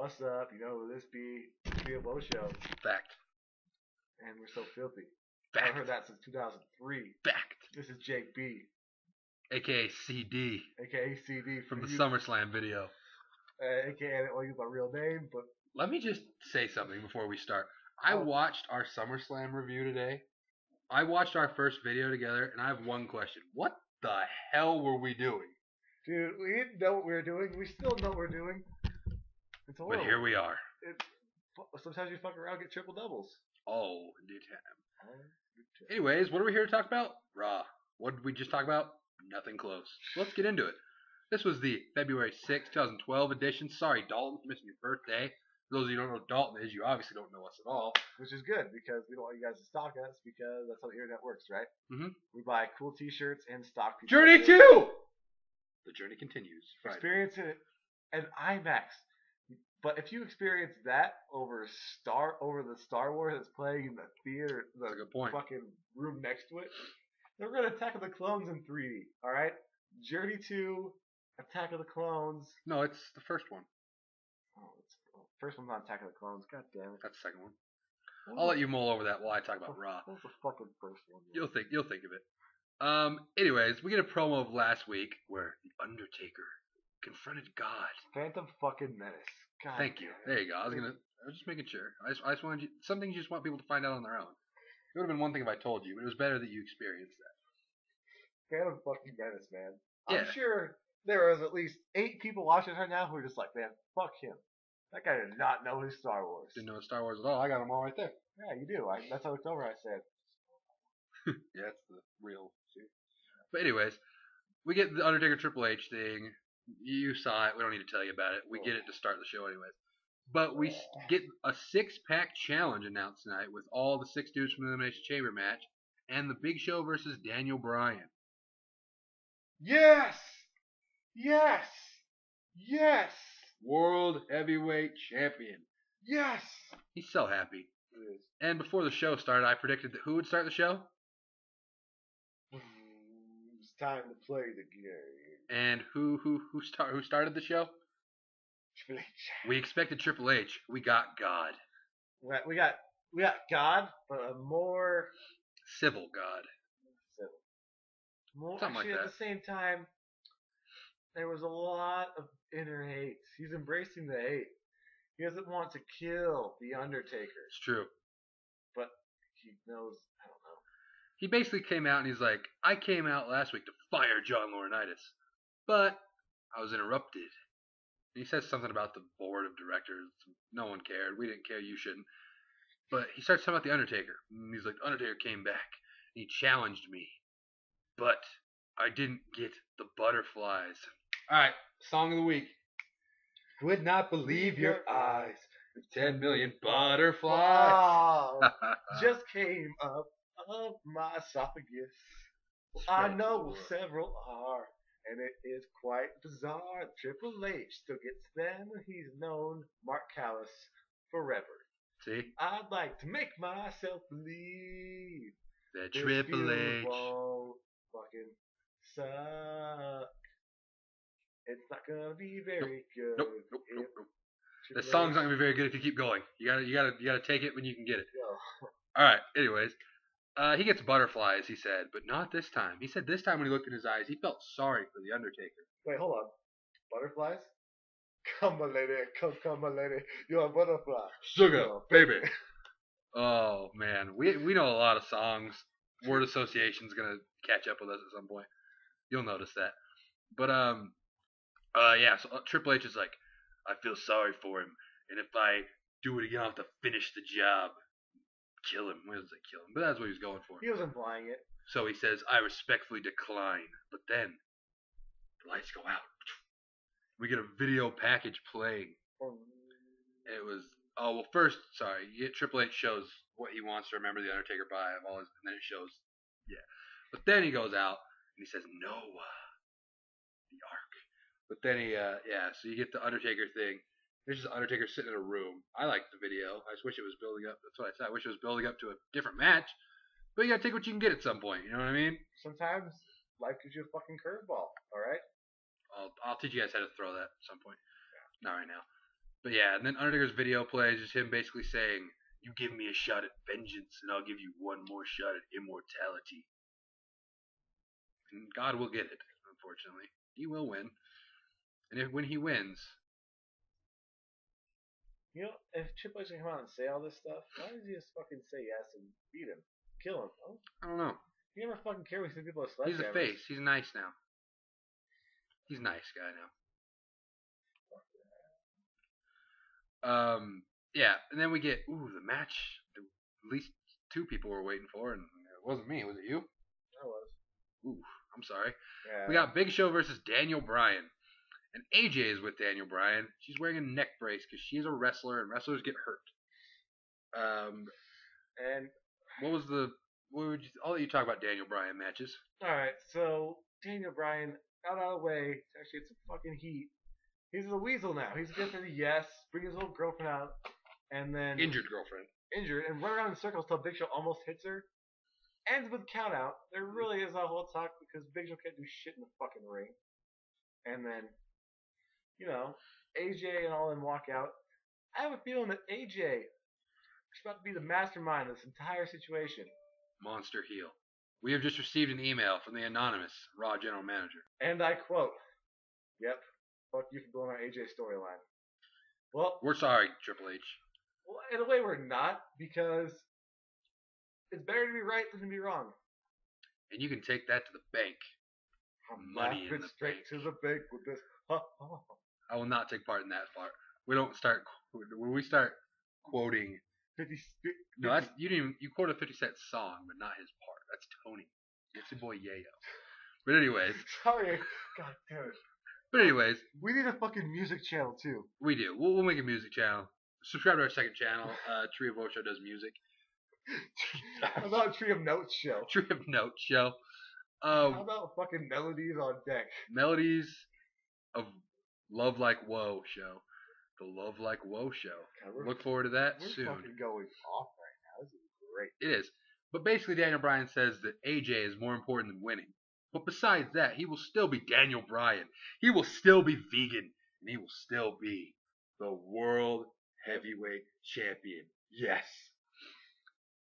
What's up? You know who this be? This be a low show. Fact. And we're so filthy. Fact. I've heard that since 2003. Fact. This is Jake B. AKA CD. AKA CD. From the SummerSlam video. AKA I didn't want to use my real name, but... Let me just say something before we start. I watched our SummerSlam review today. I watched our first video together, and I have one question. What the hell were we doing? Dude, we didn't know what we were doing. We still know what we're doing. It's horrible. But here we are. Sometimes you fuck around and get triple doubles. Oh, in due time. Anyways, what are we here to talk about? Raw. What did we just talk about? Nothing close. Let's get into it. This was the February 6, 2012 edition. Sorry, Dalton, for missing your birthday. For those of you who don't know what Dalton is, you obviously don't know us at all. Which is good, because we don't want you guys to stalk us, because that's how the internet works, right? Mm-hmm. We buy cool t-shirts and stock people. Journey 2! The journey continues. Friday. Experience it in IMAX. But if you experience that over the Star Wars that's playing in the theater, That's a good point. Fucking room next to it, then we're gonna Attack of the Clones in 3D. All right, Journey 2, Attack of the Clones. No, it's the first one. First one's on Attack of the Clones. God damn it. That's the second one. I'll let you mull over that while I talk about Raw. What's the fucking first one? You'll think of it. Anyways, we get a promo of last week where the Undertaker confronted God. Phantom fucking Menace. God Thank you. There you go. I was just making sure. I just wanted you, some things you just want people to find out on their own. It would have been one thing if I told you, but it was better that you experienced that. Phantom fucking Menace, man. Yeah. I'm sure there was at least 8 people watching right now who are just like, man, fuck him. That guy did not know his Star Wars. Didn't know Star Wars at all. I got them all right there. Yeah, you do. That's how it's over, I said. Yeah, that's the real shit. But anyways, we get the Undertaker Triple H thing. You saw it. We don't need to tell you about it. We get it to start the show anyways. But we get a 6-pack challenge announced tonight with all the 6 dudes from the Elimination Chamber match and the Big Show versus Daniel Bryan. Yes! Yes! Yes! World Heavyweight Champion. Yes! He's so happy. And before the show started, I predicted that who would start the show? It's time to play the game. And who started the show? Triple H. We expected Triple H. We got God. We got God, but a more civil God. More something actually like that. At the same time, there was a lot of inner hate. He's embracing the hate. He doesn't want to kill the Undertaker. It's true. But he knows, I don't know. He basically came out and he's like, I came out last week to fire John Laurinaitis, but I was interrupted. And he says something about the board of directors. No one cared. We didn't care. You shouldn't. But he starts talking about the Undertaker. And he's like, Undertaker came back. He challenged me. But I didn't get the butterflies. Alright, song of the week. Would not believe your eyes. 10 million butterflies. Wow. Just came up my esophagus. I know several are. And it is quite bizarre. Triple H still gets them. He's known Mark Callis forever. See? I'd like to make myself believe that Triple H won't fucking suck. It's not gonna be very good. Nope. The song's not gonna be very good if you keep going. You gotta take it when you can get it. All right. Anyways. He gets butterflies, he said, but not this time. He said this time when he looked in his eyes, he felt sorry for the Undertaker. Wait, hold on. Butterflies? Come my lady, come my lady, you're a butterfly. Sugar, baby. Oh, man. We know a lot of songs. Word association's going to catch up with us at some point. You'll notice that. But, yeah, so Triple H is like, I feel sorry for him, and if I do it again, I'll have to finish the job. Kill him. What does it kill him? But that's what he was going for. He was implying it. So he says, I respectfully decline. But then, the lights go out. We get a video package playing. And it was, first, Triple H shows what he wants to remember the Undertaker by, and then it shows, yeah. But then he goes out, and he says, no, the Ark. But then so you get the Undertaker thing. There's just Undertaker sitting in a room. I liked the video. I just wish it was building up. That's what I said. I wish it was building up to a different match. But you gotta take what you can get at some point. You know what I mean? Sometimes life gives you a fucking curveball. All right. I'll teach you guys how to throw that at some point. Yeah. Not right now. But yeah, and then Undertaker's video plays, just him basically saying, "You give me a shot at vengeance, and I'll give you one more shot at immortality." And God will get it, unfortunately. He will win. And when he wins... You know, if Triple H can come out and say all this stuff, why does he just fucking say yes and beat him? Kill him? Oh, I don't know. he never fucking cares when he sees people as He's a sledgehammers. face. He's nice now. He's a nice guy now. Yeah, and then we get, the match at least two people were waiting for, and it wasn't me. Was it you? I was. I'm sorry. Yeah. We got Big Show versus Daniel Bryan. And AJ is with Daniel Bryan. She's wearing a neck brace because she's a wrestler, and wrestlers get hurt. And I'll let you talk about Daniel Bryan matches. alright, so Daniel Bryan got out of the way to actually get some fucking heat. He's a weasel now. He's good for the yes, bring his little girlfriend out, and then Injured girlfriend. Injured, and run around in circles till Big Show almost hits her. Ends with count out. There really is a whole talk because Big Show can't do shit in the fucking ring. And then, AJ and all them walk out. I have a feeling that AJ is about to be the mastermind of this entire situation. Monster heel. We have just received an email from the anonymous Raw general manager. And I quote, "Yep, fuck you for blowing our AJ storyline." Well, we're sorry, Triple H. Well, in a way we're not, because it's better to be right than to be wrong. And you can take that to the bank. Money in the straight bank. to the bank with this. I will not take part in that part. We don't start when we start quoting. 50. No, that's you quoted a 50 Cent song, but not his part. That's Tony. It's your boy Yayo. But anyways. Sorry. God damn it. But anyways. We need a fucking music channel too. We do. We'll make a music channel. Subscribe to our second channel. Tree of Ocho does music. How about Tree of Notes show? Tree of Notes show. How about fucking Melodies on Deck? Melodies of Love Like Whoa show. The Love Like Whoa show. God, look forward to that soon. We're fucking going off right now. This is great. It is. But basically Daniel Bryan says that AJ is more important than winning. But besides that, he will still be Daniel Bryan. He will still be vegan. And he will still be the World Heavyweight Champion. Yes.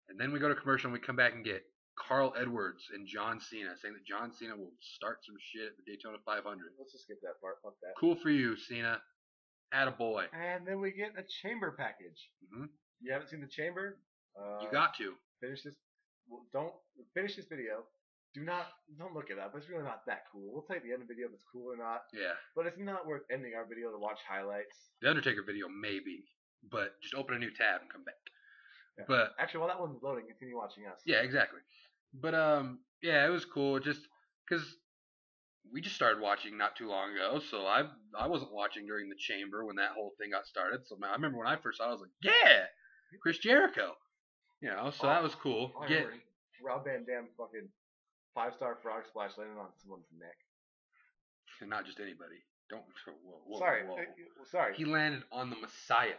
And then we go to commercial and we come back and get Carl Edwards and John Cena saying that John Cena will start some shit at the Daytona 500. Let's just skip that part. Fuck that. Cool for you, Cena. Attaboy. And then we get a chamber package. Mm-hmm. You haven't seen the chamber? You got to. Finish this. Well, don't finish this video. Don't look it up. It's really not that cool. We'll tell you at the end of the video if it's cool or not. Yeah. But it's not worth ending our video to watch highlights. The Undertaker video maybe, but just open a new tab and come back. Yeah. But actually, while that one's loading, continue watching us. Yeah, exactly. But yeah, it was cool. Just because we just started watching not too long ago, so I wasn't watching during the chamber when that whole thing got started. So I remember when I first saw it, I was like, yeah, Chris Jericho. So that was cool. Rob Van Dam fucking 5-star frog splash landing on someone's neck. And not just anybody. Whoa, Sorry. Sorry. He landed on the Messiah.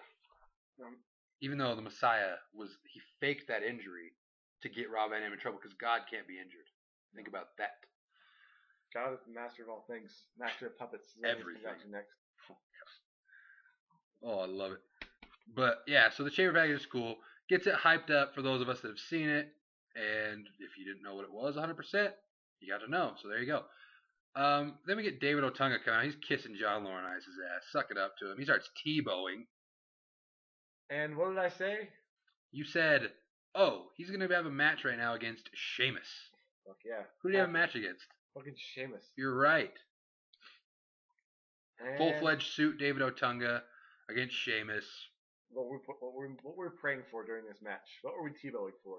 Even though the Messiah he faked that injury to get Rob Van Dam in trouble because God can't be injured. Think about that. God is the master of all things. Master of puppets. Everything. Next. Oh, I love it. But yeah, so the chamber package is cool. Gets it hyped up for those of us that have seen it. And if you didn't know what it was 100%, you got to know. So there you go. Then we get David Otunga coming out. He's kissing John Laurinaitis' ass. Suck it up to him. He starts Tebowing. And what did I say? You said, oh, he's going to have a match right now against Sheamus. Fuck yeah. Who do you have a match against? Fucking Sheamus. You're right. And full-fledged suit David Otunga against Sheamus. What we're praying for during this match. What were we Tebowing for?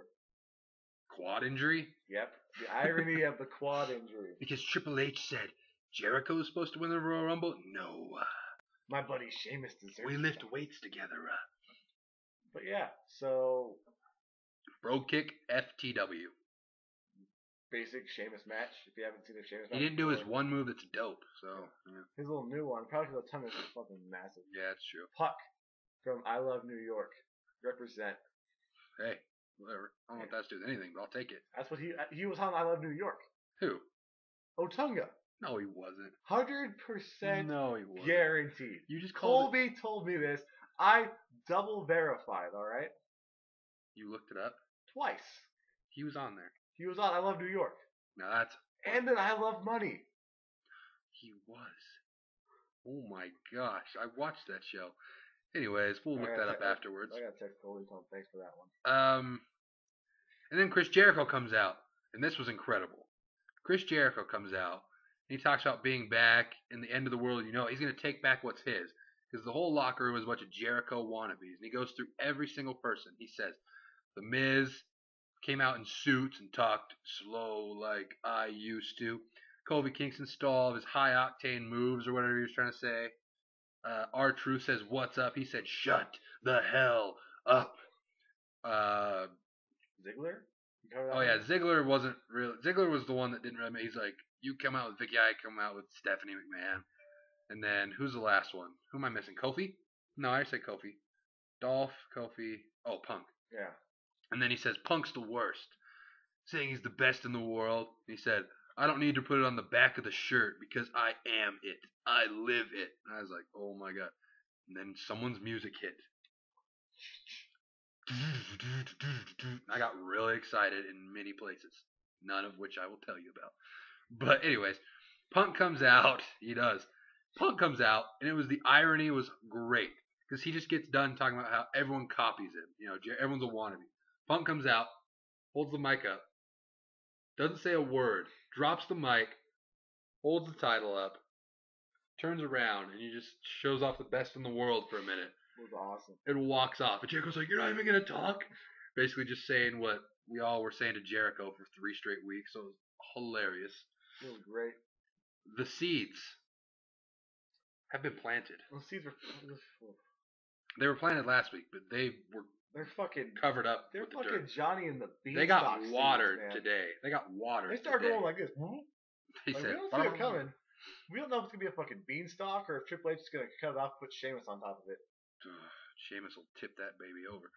Quad injury? Yep. The irony of the quad injury. Because Triple H said Jericho was supposed to win the Royal Rumble? No. My buddy Sheamus deserves We lift weights together. But yeah, so... Bro kick FTW. Basic Sheamus match. If you haven't seen the Sheamus match. He didn't do his one move that's dope, so... Yeah. His little new one. Probably because the tongue is fucking massive. Yeah, that's true. Puck from I Love New York. Represent. Hey, whatever. I don't know what that's doing anything, but I'll take it. That's what he was on I Love New York. Who? Otunga. No, he wasn't. 100% No, he wasn't. guaranteed. You just called Colby told me this. I double verified, alright? You looked it up? Twice. He was on there. He was on I Love New York. Now that's... And then I Love Money. He was. Oh my gosh. I watched that show. Anyways, we'll look that up afterwards. I gotta text Colby, tell him thanks for that one. And then Chris Jericho comes out. And this was incredible. Chris Jericho comes out. And he talks about being back in the end of the world. You know, he's going to take back what's his. Because the whole locker room is a bunch of Jericho wannabes. And he goes through every single person. He says, The Miz came out in suits and talked slow like I used to. Kofi Kingston stole his high-octane moves or whatever he was trying to say. R-Truth says, what's up? He said, shut the hell up. Ziggler? Oh, yeah, Ziggler wasn't real. Ziggler was the one that didn't really... He's like, you come out with Vicky, I come out with Stephanie McMahon. And then, who's the last one? Who am I missing? Kofi? No, I said Kofi. Dolph, Kofi... Oh, Punk. Yeah. And then he says, Punk's the worst. Saying he's the best in the world. And he said, I don't need to put it on the back of the shirt because I am it. I live it. And I was like, oh my god. And then someone's music hit. I got really excited in many places. None of which I will tell you about. But anyways, Punk comes out. He does. Punk comes out, and it was the irony was great. Because he just gets done talking about how everyone copies him. You know, everyone's a wannabe. Punk comes out, holds the mic up, doesn't say a word, drops the mic, holds the title up, turns around, and he just shows off the best in the world for a minute. It was awesome. And walks off. And Jericho's like, you're not even going to talk? Basically just saying what we all were saying to Jericho for 3 straight weeks. So it was hilarious. It was great. The seeds have been planted. The seeds were... They were planted last week, but they're fucking covered up. They're with fucking the dirt. Johnny and the Beanstalk. They got watered seeds, today. They got watered. They started going like this. They like, said, we don't see it coming. We don't know if it's gonna be a fucking beanstalk or if Triple H is gonna cut it off, and put Sheamus on top of it. Sheamus will tip that baby over.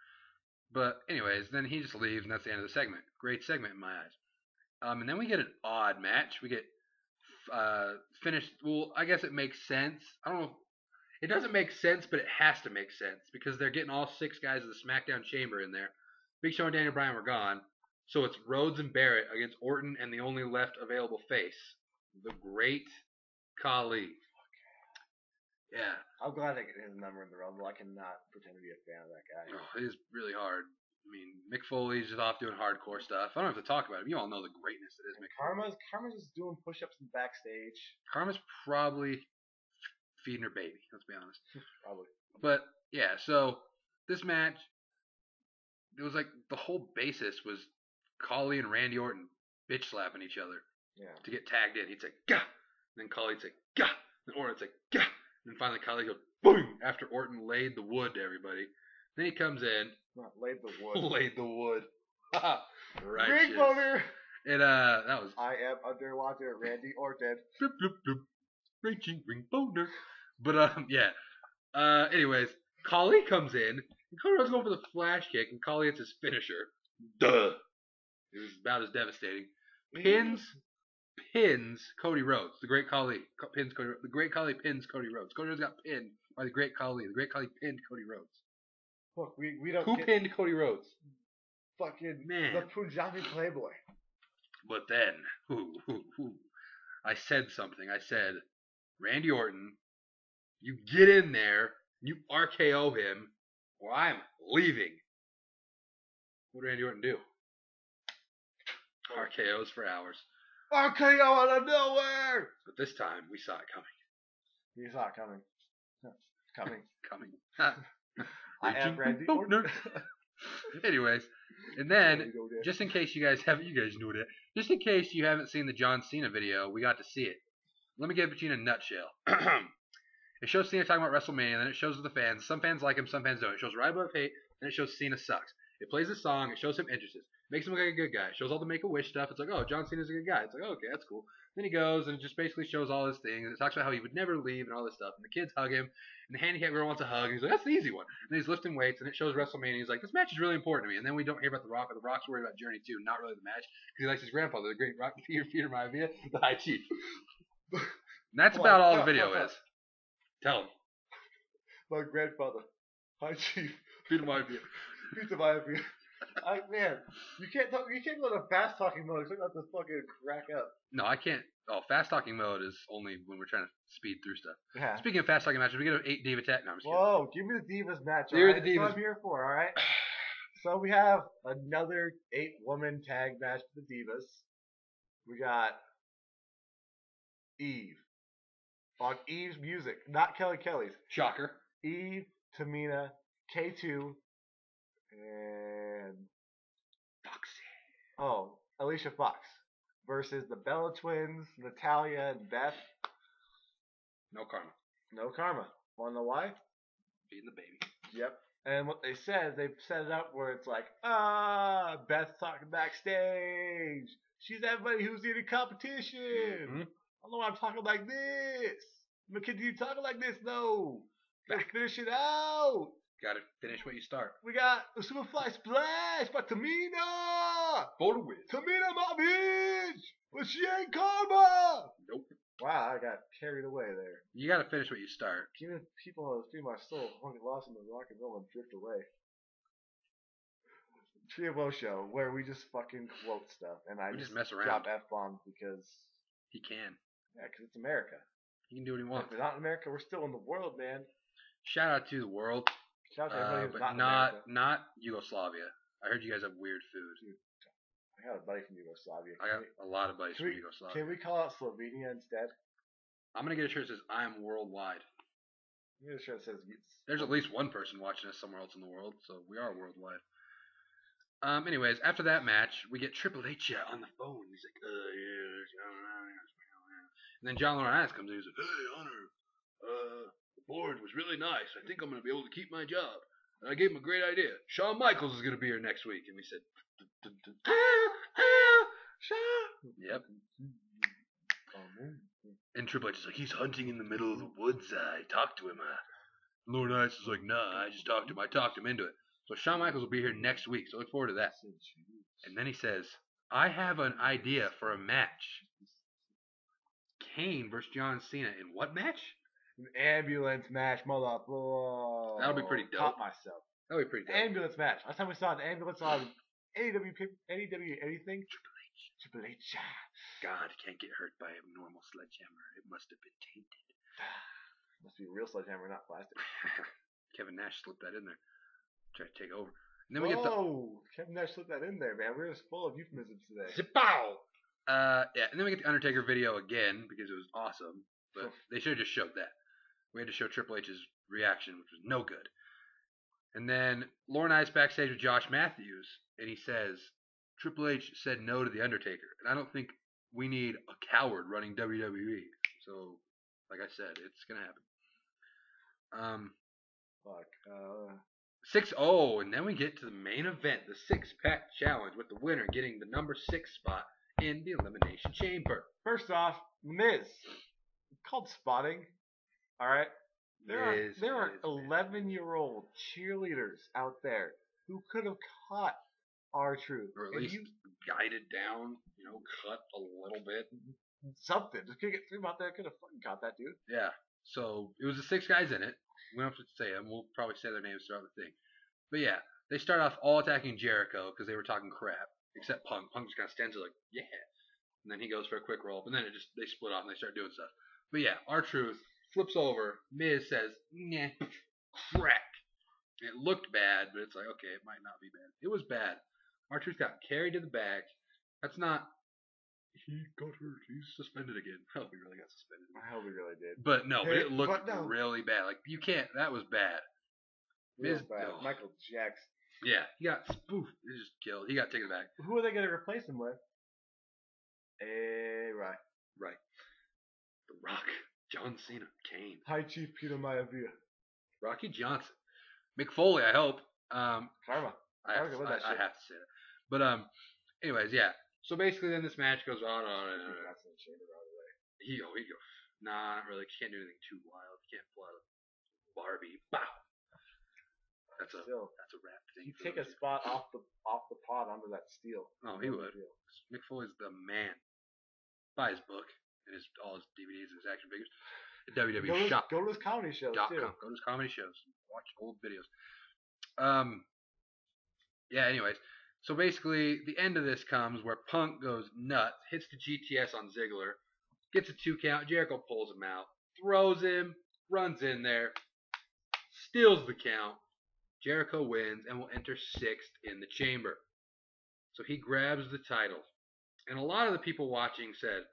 But anyways, then he just leaves, and that's the end of the segment. Great segment in my eyes. And then we get an odd match. We get finished. Well, I guess it makes sense. I don't know. It doesn't make sense, but it has to make sense because they're getting all 6 guys of the SmackDown Chamber in there. Big Show and Daniel Bryan were gone, so it's Rhodes and Barrett against Orton and the only left available face, the Great Khali. Yeah. I'm glad they get his number in the Rumble. I cannot pretend to be a fan of that guy. Oh, it is really hard. I mean, Mick Foley's just off doing hardcore stuff. I don't have to talk about him. You all know the greatness that is Mick Foley. Karma's just doing push-ups in backstage. Karma's probably feeding her baby. Let's be honest. Probably. But yeah, so this match, it was like the whole basis was Khali and Randy Orton bitch slapping each other. Yeah. To get tagged in. He'd say gah, and then Khali'd say gah, and Orton'd say gah, and then finally Khali goes boom after Orton laid the wood to everybody. Then he comes in. Not laid the wood. Laid the wood. Righteous. Ring boner. And that was. I am underwater, Randy Orton. Bloop, bloop, bloop. Raging ring boner. But yeah. Anyways, Khali comes in. And Cody Rhodes going for the flash kick, and Khali hits his finisher. Duh. It was about as devastating. Pins Cody Rhodes. The Great Khali pins Cody. The Great Khali pins Cody Rhodes. Cody Rhodes got pinned by the Great Khali. The Great Khali pinned Cody Rhodes. Look, we don't. Who pinned Cody Rhodes? Fucking man. The Punjabi Playboy. But then, I said something. I said, Randy Orton, you get in there, you RKO him, or I'm leaving. What did Randy Orton do? RKOs for hours. RKO out of nowhere! But this time, we saw it coming. You saw it coming. Coming. Coming. I am Randy Orton. Anyways, and then, just in case you guys know that. Just in case you haven't seen the John Cena video, we got to see it. Let me give it to you in a nutshell. It shows Cena talking about WrestleMania, and then it shows the fans. Some fans like him, some fans don't. It shows Right Above Hate, and it shows Cena sucks. It plays a song, it shows him interested. Makes him look like a good guy. It shows all the Make-A-Wish stuff. It's like, oh, John Cena's a good guy. It's like, oh, okay, that's cool. Then he goes, and it just basically shows all his things. It talks about how he would never leave and all this stuff. And the kids hug him, and the handicapped girl wants a hug. And he's like, that's the easy one. And then he's lifting weights, and it shows WrestleMania. He's like, this match is really important to me. And then we don't hear about The Rock, but The Rock's worried about Journey too, not really the match. Because he likes his grandfather, the great Rock Peter Maivia, the High Chief. That's about all the video is. Tell him. My grandfather. Hi, Chief. Peter Mayfield. Peter Mayfield. Man, you can't talk. You can't go to fast talking mode. Expect not to fucking crack up. No, I can't. Oh, fast talking mode is only when we're trying to speed through stuff. Yeah. Speaking of fast talking matches, we get an 8 diva tag. No, I'm just kidding. Whoa, give me the Divas match. You're right? the Divas. That's what I'm here for, all right? So we have another 8-woman tag match for the Divas. We got Eve. On Eve's music, not Kelly's. Shocker. Eve, Tamina, K2, and Foxy. Alicia Fox versus the Bella Twins, Natalia and Beth. No karma. No karma. Wanna know why? Being the baby. Yep. And what they said, they set it up where it's like, Beth's talking backstage. She's everybody who's in a competition. Mm-hmm. I don't know why I'm talking like this. I'm gonna continue talking like this though. Gotta finish it out. Gotta finish what you start. We got the Superfly Splash by Tamina. For the win. Tamina, my bitch. But she ain't karma. Nope. Wow, I got carried away there. You gotta finish what you start. Giving people who stream my soul fucking lost in the rock and roll and drift away. Trio Bo show where we just fucking quote stuff and I just mess around. Drop F-bombs because he can. Yeah, because it's America. He can do what he wants. If we're not in America, we're still in the world, man. Shout out to the world. Shout out to everybody who's but not in America. not Yugoslavia. I heard you guys have weird food. Dude, I got a buddy from Yugoslavia. I got a lot of buddies from Yugoslavia. Can we call out Slovenia instead? I'm gonna get a shirt that says "I'm worldwide." I'm gonna get a shirt that says. There's at least one person watching us somewhere else in the world, so we are worldwide. Anyways, after that match, we get Triple H on the phone. He's like, and then John Laurinaitis comes in. He's like, "Hey, Hunter, the board was really nice. I think I'm gonna be able to keep my job." And I gave him a great idea. Shawn Michaels is gonna be here next week, and we said, "Shawn." Yep. And Triple H is like, "He's hunting in the middle of the woods. I talked to him." Laurinaitis is like, "Nah, I just talked to him. I talked him into it." So Shawn Michaels will be here next week, so look forward to that. And then he says, "I have an idea for a match. Kane versus John Cena in what match?" An ambulance match, motherfucker. That'll be pretty dope. Caught myself. That'll be pretty dope. Ambulance match. Last time we saw an ambulance on AEW anything. Triple H. God can't get hurt by a normal sledgehammer. It must have been tainted. Must be real sledgehammer, not plastic. Kevin Nash slipped that in there. Try to take over. And then we get Kevin Nash slipped that in there, man. We're just full of euphemisms today. Zipow! Yeah, and then we get the Undertaker video again because it was awesome. But they should have just showed that. We had to show Triple H's reaction, which was no good. And then Laurinaitis backstage with Josh Matthews, and he says, Triple H said no to the Undertaker. And I don't think we need a coward running WWE. So, like I said, it's gonna happen. 6-0, and then we get to the main event, the six-pack challenge, with the winner getting the number 6 spot in the Elimination Chamber. First off, Miz. It's called spotting. Alright? There are 11-year-old cheerleaders out there who could have caught R-Truth. Or at least guided down, cut a little bit. Something. Just couldn't get through out there. Could have fucking caught that dude. Yeah. So, it was the 6 guys in it. We don't have to say them. We'll probably say their names throughout the thing. But yeah, they start off all attacking Jericho because they were talking crap. Except Punk. Punk just kind of stands there like, yeah. And then he goes for a quick roll up. And then they split off and they start doing stuff. But yeah, R-Truth flips over. Miz says, nah, crack. It looked bad, but it's like, okay, it might not be bad. It was bad. R-Truth got carried to the back. That's not... He got hurt. He's suspended again. I hope he really got suspended. I hope he really did. But no, but it looked really bad. Like, you can't... That was bad. Real bad. Oh. Michael Jackson. Yeah, he got spoofed. He just killed. He got taken back. Who are they going to replace him with? Right. The Rock. John Cena. Kane. Hi, Chief Peter Maivia. Rocky Johnson. Mick Foley, I hope. Karma. I have to say that. But, anyways, yeah. So basically, then this match goes on. He goes, nah, not really. Can't do anything too wild. Can't pull out a Barbie. Bow. That's a rap thing. He'd take a spot off the pod onto that steel. Oh, he would. Mick Foley's the man. Buy his book and all his DVDs and his action figures. At WWE Shop. Go to his comedy shows too. Go to his comedy shows. Watch old videos. Yeah. Anyways, so basically, the end of this comes where Punk goes nuts, hits the GTS on Ziggler, gets a 2 count. Jericho pulls him out, throws him, runs in there, steals the count. Jericho wins and will enter 6th in the chamber. So he grabs the title. And a lot of the people watching said,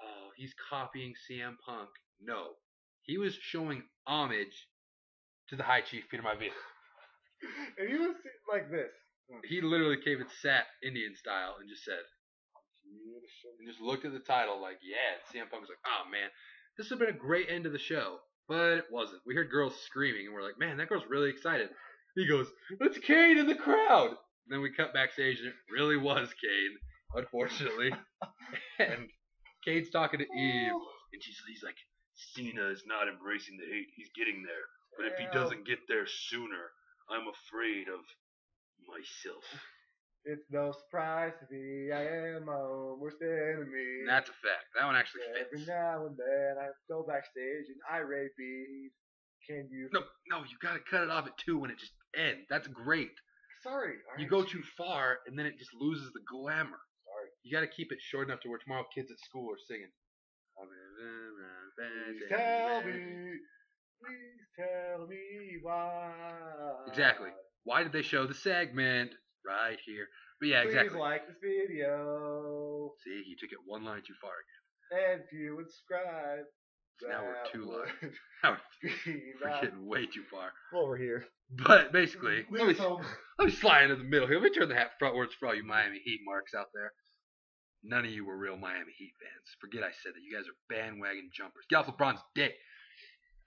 oh, he's copying CM Punk. No. He was showing homage to the High Chief, Peter Maivia. And he was like this. He literally came and sat Indian style and just said, and just looked at the title like, yeah. And CM Punk was like, oh, man, this would have been a great end to the show. But it wasn't. We heard girls screaming, and we're like, man, that girl's really excited. He goes, it's Kane in the crowd. And then we cut backstage, and it really was Kane, unfortunately. And Kane's talking to Eve, and he's like, Cena is not embracing the hate. He's getting there. But if he doesn't get there sooner, I'm afraid of myself. It's no surprise to me, I am my own worst enemy. And that's a fact. That one actually fits. Every now and then I go backstage and irate beat. Can you? No, you gotta cut it off at 2 when it just ends. That's great. Sorry. You go too far and then it just loses the glamour. Sorry. You gotta keep it short enough to where tomorrow kids at school are singing. Please tell me why. Exactly. Why did they show the segment right here? But yeah, exactly. Please like this video. See, you took it one line too far again. And view and subscribe. So now we're 2 lines. Now we're getting way too far. Over here. But basically, let me slide into the middle here. Let me turn the hat frontwards for all you Miami Heat marks out there. None of you were real Miami Heat fans. Forget I said that. You guys are bandwagon jumpers. Get off LeBron's dick.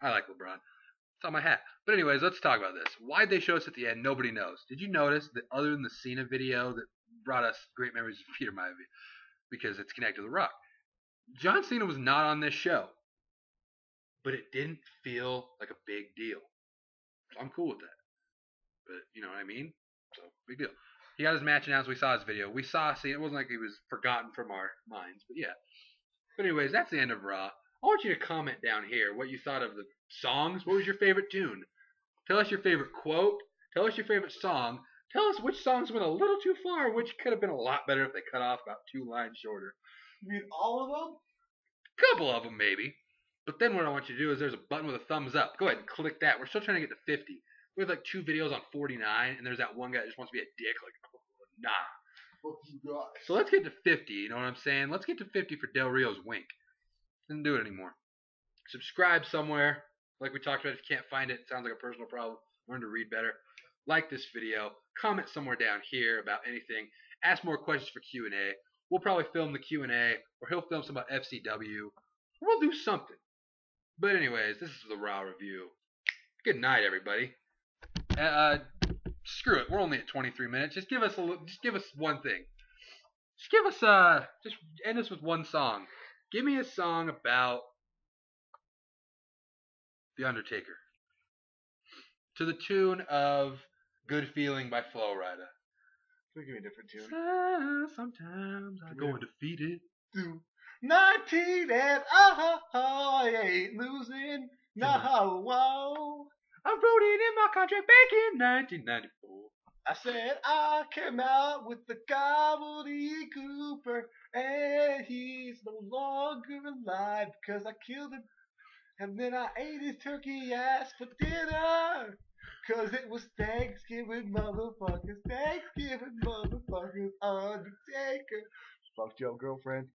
I like LeBron. It's on my hat. But anyways, let's talk about this. Why'd they show us at the end? Nobody knows. Did you notice that other than the Cena video that brought us great memories of Peter Maivia, because it's connected to The Rock, John Cena was not on this show. But it didn't feel like a big deal. So I'm cool with that. But you know what I mean? So, big deal. He got his match announced. We saw his video. We saw Cena. It wasn't like he was forgotten from our minds. But yeah. But anyways, that's the end of Raw. I want you to comment down here what you thought of the songs. What was your favorite tune? Tell us your favorite quote. Tell us your favorite song. Tell us which songs went a little too far, which could have been a lot better if they cut off about 2 lines shorter. You mean all of them? Couple of them, maybe. But then what I want you to do is there's a button with a thumbs up. Go ahead and click that. We're still trying to get to 50. We have like 2 videos on 49, and there's that one guy that just wants to be a dick. Like, oh, nah. What you got? So let's get to 50. You know what I'm saying? Let's get to 50 for Del Rio's wink. Didn't do it anymore. Subscribe somewhere. Like we talked about, if you can't find it, it sounds like a personal problem. Learn to read better. Like this video. Comment somewhere down here about anything. Ask more questions for Q&A. We'll probably film the Q&A, or he'll film some about FCW. We'll do something. But anyways, this is the Raw review. Good night, everybody. Screw it. We're only at 23 minutes. Just give us one thing. Just end us with one song. Give me a song about The Undertaker. To the tune of Good Feeling by Flo Rida. Give me a different tune. Sometimes I go undefeated. 19 and I ain't losing. No, whoa. I wrote it in my contract back in 1994. I said I came out with the gobbledygook Cooper, and he's no longer alive because I killed him. And then I ate his turkey ass for dinner. Cause it was Thanksgiving, motherfuckers. Thanksgiving, motherfuckers. Undertaker. Fucked your girlfriend.